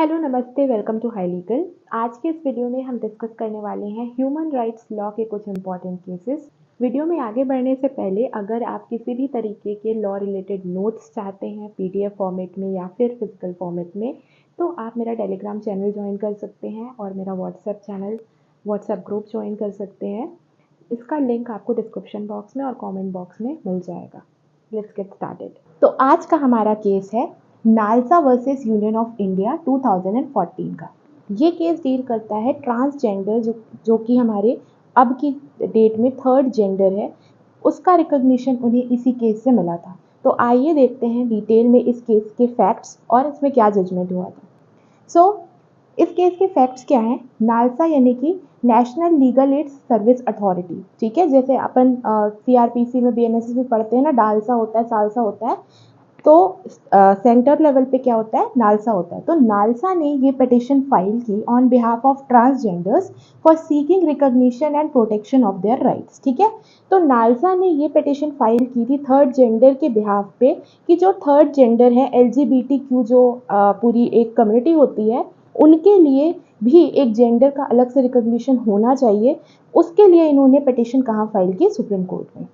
Hello नमस्ते welcome to high legal. आज के इस वीडियो में हम डिस्कस करने वाले हैं ह्यूमन राइट्स लॉ के कुछ इंपॉर्टेंट केसेस। वीडियो में आगे बढ़ने से पहले अगर आप किसी भी तरीके के लॉ रिलेटेड नोट्स चाहते हैं पीडीएफ फॉर्मेट में या फिर फिजिकल फॉर्मेट में, तो आप मेरा टेलीग्राम चैनल ज्वाइन कर सकते हैं और मेरा व्हाट्सएप ग्रुप ज्वाइन कर सकते हैं। इसका लिंक आपको डिस्क्रिप्शन बॉक्स में और कमेंट बॉक्स में मिल जाएगा। Let's get started. तो आज का हमारा केस है NALSA versus union of India 2014 का। ये केस डील करता है ट्रांसजेंडर जो कि हमारे अब की डेट में थर्ड जेंडर है, उसका रिकॉग्निशन उन्हें इसी केस से मिला था। तो आइए देखते हैं डिटेल में इस केस के फैक्ट्स और इसमें क्या जजमेंट हुआ था। इस केस के फैक्ट्स क्या हैं। नालसा यानी कि national legal aid service authority, ठीक है, जैसे अपन सीआरपीसी में बीएनएसएस में पढ़ते हैं ना, डालसा होता है, सालसा होता है, तो सेंटर लेवल पे क्या होता है, नालसा होता है। तो नालसा ने ये पिटिशन फाइल की on behalf of transgenders for seeking recognition and protection of their rights, ठीक है। तो नालसा ने ये पिटिशन फाइल की थी थर्ड जेंडर के बिहाफ पे कि जो थर्ड जेंडर है एलजीबीटीक्यू, जो पूरी एक कम्युनिटी होती है, उनके लिए भी एक जेंडर का अलग से रिकॉग्निशन होना चाहिए। उसके लिए इन्होंने पिटिशन कहाँ फाइल की, सुप्रीम कोर्ट में।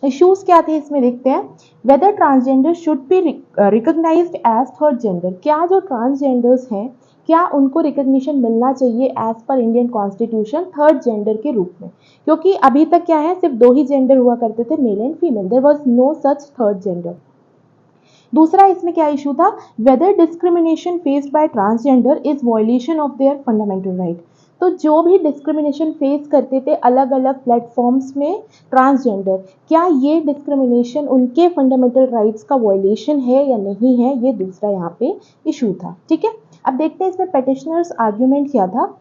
इश्यूज क्या थे इसमें देखते हैं। Whether transgender should be recognised as third gender, क्या जो ट्रांसजेंडर्स हैं क्या उनको रिकॉग्निशन मिलना चाहिए as per Indian constitution third gender के रूप में, क्योंकि अभी तक क्या है, सिर्फ दो ही जेंडर हुआ करते थे, male and female, there was no such third gender. दूसरा इसमें क्या इशू था, whether discrimination faced by transgender is violation of their fundamental right. तो जो भी डिस्क्रिमिनेशन फेस करते थे अलग अलग प्लेटफॉर्म्स में ट्रांसजेंडर, क्या ये डिस्क्रिमिनेशन उनके फंडामेंटल राइट्स का वायलेशन है या नहीं है, ये दूसरा यहाँ पे इशू था, ठीक है। अब देखते हैं इसमें पेटिशनर्स आर्ग्यूमेंट क्या था।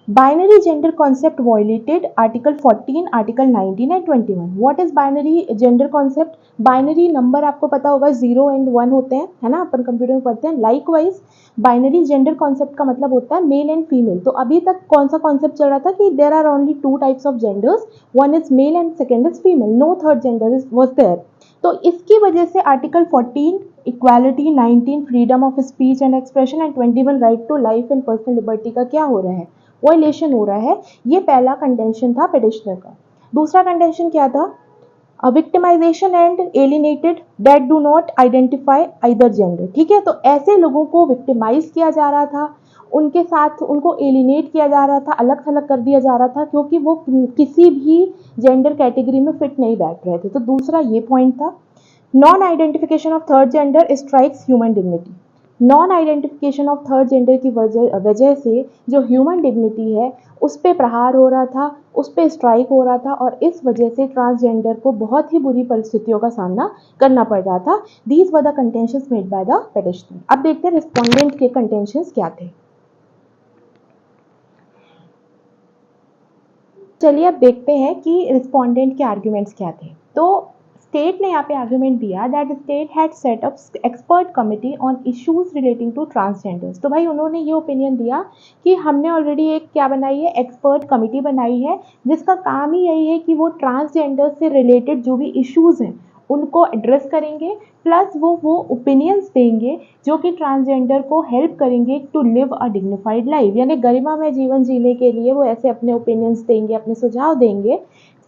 Binary gender concept violated Article 14, Article 19 and 21. What is binary gender concept? Binary number आपको पता होगा 0 and 1 होते हैं, है ना, अपन कंप्यूटर में पढ़ते हैं। Likewise binary gender concept का मतलब होता है मेल एंड फीमेल। तो अभी तक कौन सा कॉन्सेप्ट चल रहा था कि there are only two types of genders, one is male and second is female, no third gender was there। तो इसकी वजह से article 14 equality, 19 freedom of speech and expression and 21 right to life and personal liberty का क्या हो रहा है, violation हो रहा है। ये पहला कंटेंशन था पिटिशनर का। दूसरा कंटेंशन क्या था, victimisation and alienated that do not identify either gender, ठीक है। तो ऐसे लोगों को विक्टिमाइज किया जा रहा था, उनके साथ उनको एलिनेट किया जा रहा था, अलग थलग कर दिया जा रहा था, क्योंकि वो किसी भी जेंडर कैटेगरी में फिट नहीं बैठ रहे थे। तो दूसरा ये पॉइंट था। Non identification of third gender strikes human dignity. Non identification of third gender की वजह से जो ह्यूमन डिग्निटी है उस पर प्रहार हो रहा था, उस पर स्ट्राइक हो रहा था, और इस वजह से ट्रांसजेंडर को बहुत ही बुरी परिस्थितियों का सामना करना पड़ रहा था। These were the contentions made by the petitioner. अब देखते हैं रिस्पोंडेंट के कंटेंशंस क्या थे। चलिए अब देखते हैं कि रिस्पोंडेंट के आर्ग्यूमेंट्स क्या थे। तो स्टेट ने यहाँ पे आर्ग्यूमेंट दिया that state had set up expert committee on issues relating to transgenders. तो भाई उन्होंने ये ओपिनियन दिया कि हमने ऑलरेडी एक क्या बनाई है, एक्सपर्ट कमिटी बनाई है, जिसका काम ही यही है कि वो ट्रांसजेंडर से रिलेटेड जो भी इश्यूज हैं उनको एड्रेस करेंगे, प्लस वो ओपिनियंस देंगे जो कि ट्रांसजेंडर को हेल्प करेंगे to live a dignified life, यानी गरिमामय जीवन जीने के लिए वो ऐसे अपने ओपिनियंस देंगे, अपने सुझाव देंगे।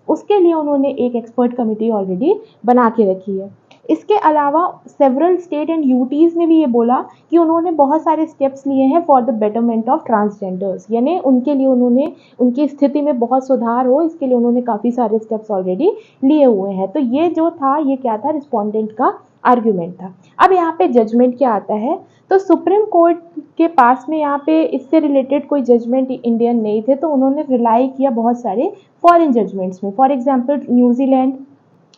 उसके लिए उन्होंने एक एक्सपर्ट कमेटी ऑलरेडी बना के रखी है। इसके अलावा सेवरल स्टेट एंड यूटीज ने भी ये बोला कि उन्होंने बहुत सारे स्टेप्स लिए हैं for the betterment of transgenders, यानी उनके लिए उन्होंने उनकी स्थिति में बहुत सुधार हो, इसके लिए उन्होंने काफ़ी सारे स्टेप्स ऑलरेडी लिए हुए हैं। तो ये जो था, ये क्या था, रिस्पोंडेंट का आर्ग्यूमेंट था। अब यहाँ पे जजमेंट क्या आता है, तो सुप्रीम कोर्ट के पास में यहाँ पे इससे रिलेटेड कोई जजमेंट इंडियन नहीं थे, तो उन्होंने रिलाई किया बहुत सारे फॉरेन जजमेंट्स में। For example New Zealand,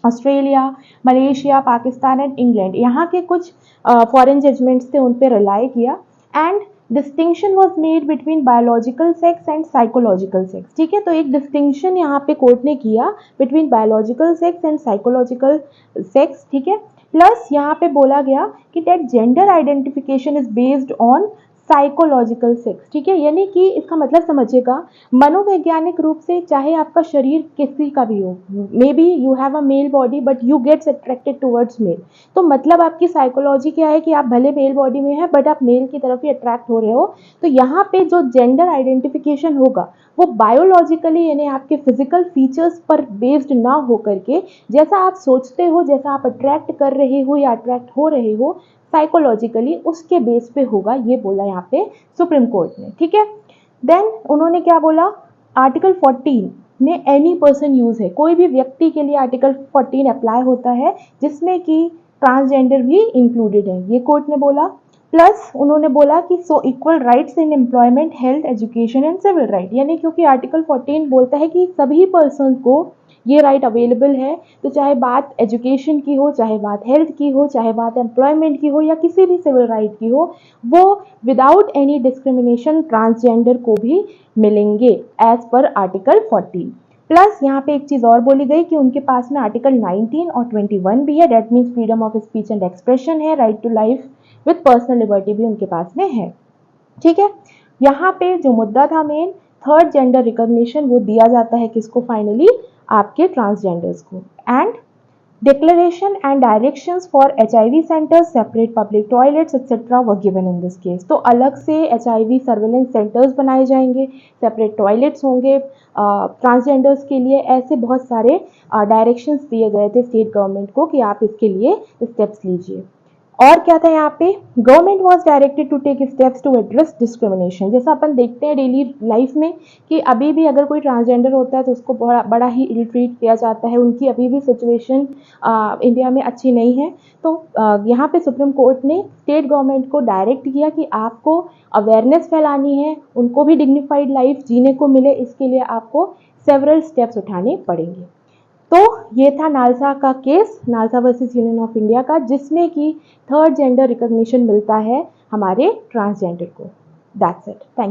Australia, Malaysia, Pakistan and England, यहाँ के कुछ फॉरेन जजमेंट्स थे, उन पे रिलाई किया। And distinction was made between biological sex and psychological sex, ठीक है। तो एक डिस्टिंक्शन यहाँ पे कोर्ट ने किया between biological sex and psychological sex, ठीक है। प्लस यहाँ पे बोला गया कि that gender identification is based on psychological sex, ठीक है। यानी कि इसका मतलब समझिएगा, मनोवैज्ञानिक रूप से चाहे आपका शरीर किसी का भी हो, maybe you have a male body but you gets attracted towards male, तो मतलब आपकी साइकोलॉजी क्या है कि आप भले मेल बॉडी में हैं बट आप मेल की तरफ ही अट्रैक्ट हो रहे हो। तो यहाँ पे जो जेंडर आइडेंटिफिकेशन होगा वो बायोलॉजिकली यानी आपके फिजिकल फीचर्स पर बेस्ड ना हो करके, जैसा आप सोचते हो, जैसा आप अट्रैक्ट कर रहे हो या अट्रैक्ट हो रहे हो साइकोलॉजिकली, उसके बेस पे होगा, ये बोला यहाँ पे सुप्रीम कोर्ट ने, ठीक है। देन उन्होंने क्या बोला, आर्टिकल 14 में एनी पर्सन यूज है, कोई भी व्यक्ति के लिए आर्टिकल 14 अप्लाई होता है जिसमें कि ट्रांसजेंडर भी इंक्लूडेड है, ये कोर्ट ने बोला। प्लस उन्होंने बोला कि so equal rights in employment, health, education and civil right, यानी क्योंकि आर्टिकल 14 बोलता है कि सभी पर्सन को ये राइट अवेलेबल है, तो चाहे बात एजुकेशन की हो, चाहे बात हेल्थ की हो, चाहे बात एम्प्लॉयमेंट की हो या किसी भी सिविल राइट की हो, वो विदाउट एनी डिस्क्रिमिनेशन ट्रांसजेंडर को भी मिलेंगे एज पर आर्टिकल 14। प्लस यहाँ पे एक चीज़ और बोली गई कि उनके पास में आर्टिकल 19 और 21 भी है, that means freedom of speech and expression है, right to life with personal liberty भी उनके पास में है, ठीक है। यहाँ पे जो मुद्दा था मेन, थर्ड जेंडर रिकॉग्निशन, वो दिया जाता है किसको, फाइनली आपके ट्रांसजेंडर्स को। And declaration and directions for HIV centres, separate public toilets etcetera were given in this case. तो अलग से HIV सर्वेलेंस सेंटर्स बनाए जाएंगे, सेपरेट टॉयलेट्स होंगे ट्रांसजेंडर्स के लिए, ऐसे बहुत सारे डायरेक्शंस दिए गए थे स्टेट गवर्नमेंट को कि आप इसके लिए स्टेप्स लीजिए। और क्या था यहाँ पे, government was directed to take steps to address discrimination. जैसा अपन देखते हैं डेली लाइफ में कि अभी भी अगर कोई ट्रांसजेंडर होता है तो उसको बड़ा ही इल ट्रीट किया जाता है, उनकी अभी भी सिचुएशन इंडिया में अच्छी नहीं है। तो यहाँ पे सुप्रीम कोर्ट ने स्टेट गवर्नमेंट को डायरेक्ट किया कि आपको अवेयरनेस फैलानी है, उनको भी डिग्निफाइड लाइफ जीने को मिले, इसके लिए आपको सेवरल स्टेप्स उठाने पड़ेंगे। तो ये था नालसा का case, NALSA versus union of India का, जिसमें कि थर्ड जेंडर रिकॉग्निशन मिलता है हमारे ट्रांसजेंडर को। That's it, thank you.